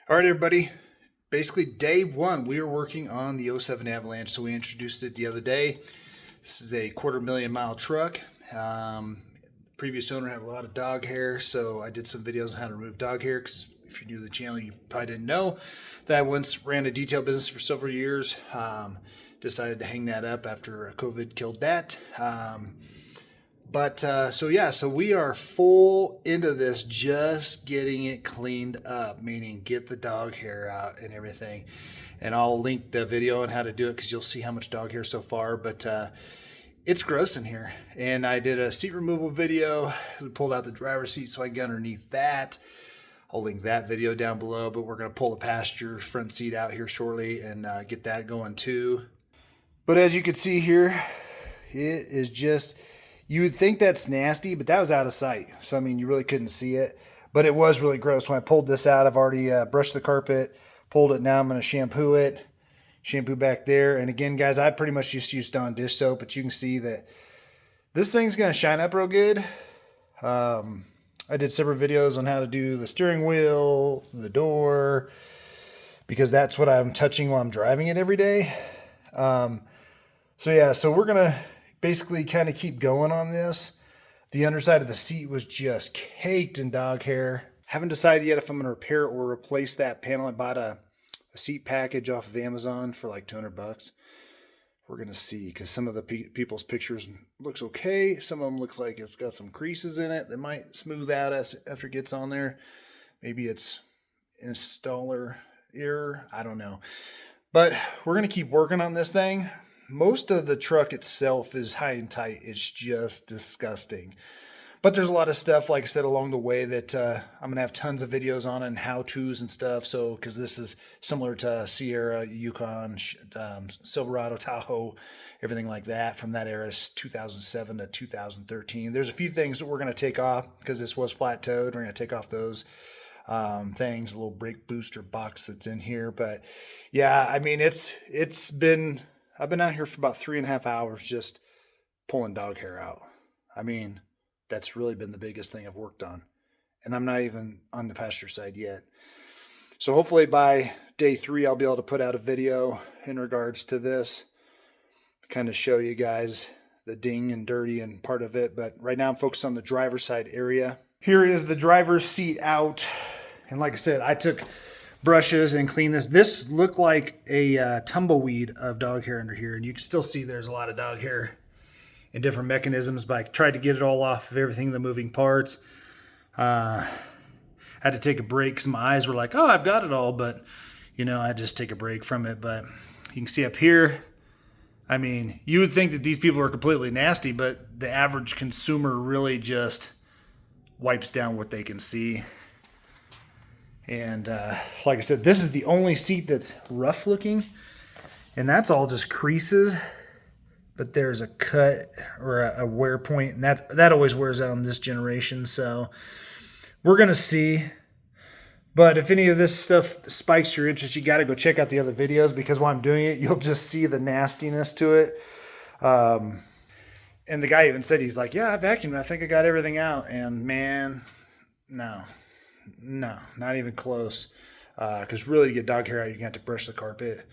All right, everybody. Basically, day one, we were working on the '07 Avalanche, so we introduced it the other day. This is a 250,000 mile truck. Previous owner had a lot of dog hair, so I did some videos on how to remove dog hair. Because if you're new to the channel, you probably didn't know that I once ran a detail business for several years. Decided to hang that up after COVID killed that. So we are full into this, just getting it cleaned up, meaning get the dog hair out and everything. And I'll link the video on how to do it because you'll see how much dog hair so far. But it's gross in here. And I did a seat removal video. We pulled out the driver's seat so I can get underneath that. I'll link that video down below. But we're going to pull the passenger front seat out here shortly and get that going too. But as you can see here, it is just... You would think that's nasty, but that was out of sight. So, I mean, you really couldn't see it. But it was really gross. When I pulled this out, I've already brushed the carpet, pulled it. Now I'm going to shampoo it. Shampoo back there. And again, guys, I pretty much just used Dawn dish soap. But you can see that this thing's going to shine up real good. I did several videos on how to do the steering wheel, the door, because that's what I'm touching while I'm driving it every day. So we're going to basically kind of keep going on this. The underside of the seat was just caked in dog hair. Haven't decided yet if I'm going to repair or replace that panel. I bought a seat package off of Amazon for like $200. We're going to see, because some of the people's pictures looks okay. Some of them look like it's got some creases in it that might smooth out after it gets on there. Maybe it's installer error. I don't know. But we're going to keep working on this thing. Most of the truck itself is high and tight. It's just disgusting. But there's a lot of stuff, like I said, along the way that I'm going to have tons of videos on and how-tos and stuff. So, because this is similar to Sierra, Yukon, Silverado, Tahoe, everything like that from that era, 2007 to 2013. There's a few things that we're going to take off because this was flat-toed. We're going to take off those things, a little brake booster box that's in here. But yeah, I mean, I've been out here for about 3.5 hours just pulling dog hair out. I mean, that's really been the biggest thing I've worked on. And I'm not even on the passenger side yet. So hopefully by day 3, I'll be able to put out a video in regards to this. Kind of show you guys the ding and dirty and part of it. But right now I'm focused on the driver's side area. Here is the driver's seat out. And like I said, I took brushes and clean this. This looked like a tumbleweed of dog hair under here, and you can still see there's a lot of dog hair in different mechanisms, but I tried to get it all off of everything, the moving parts. Had to take a break because my eyes were like, oh, I've got it all, but I just take a break from it. But you can see up here, I mean, you would think that these people are completely nasty, but the average consumer really just wipes down what they can see. And like I said, this is the only seat that's rough looking. And that's all just creases. But there's a cut or a wear point. And that always wears out on this generation. So we're going to see. But if any of this stuff spikes your interest, you got to go check out the other videos. Because while I'm doing it, you'll just see the nastiness to it. And the guy even said, he's like, yeah, I vacuumed. I think I got everything out. And man, no, not even close. Because really to get dog hair out, you're going to have to brush the carpet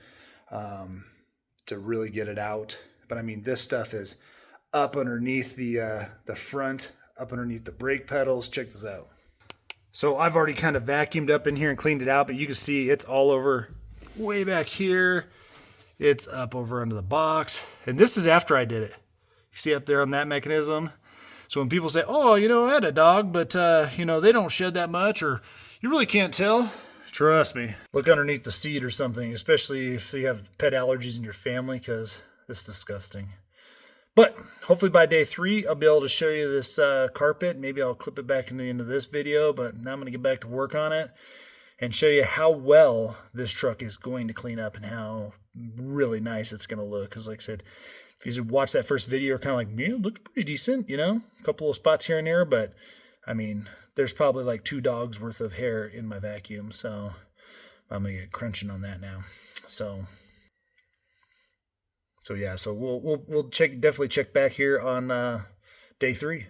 to really get it out. But I mean, this stuff is up underneath the front, up underneath the brake pedals. Check this out. So I've already kind of vacuumed up in here and cleaned it out, but you can see it's all over way back here. It's up over under the box. And this is after I did it. You see up there on that mechanism? So when people say, oh, I had a dog, but, they don't shed that much, or you really can't tell. Trust me. Look underneath the seat or something, especially if you have pet allergies in your family, because it's disgusting. But hopefully by day 3, I'll be able to show you this carpet. Maybe I'll clip it back in the end of this video, but now I'm going to get back to work on it and show you how well this truck is going to clean up and how really nice it's going to look. Because like I said, if you watch that first video, you're kind of like, it looks pretty decent, a couple of spots here and there. But, I mean, there's probably like 2 dogs worth of hair in my vacuum. So I'm going to get crunching on that now. So yeah, so we'll definitely check back here on day 3.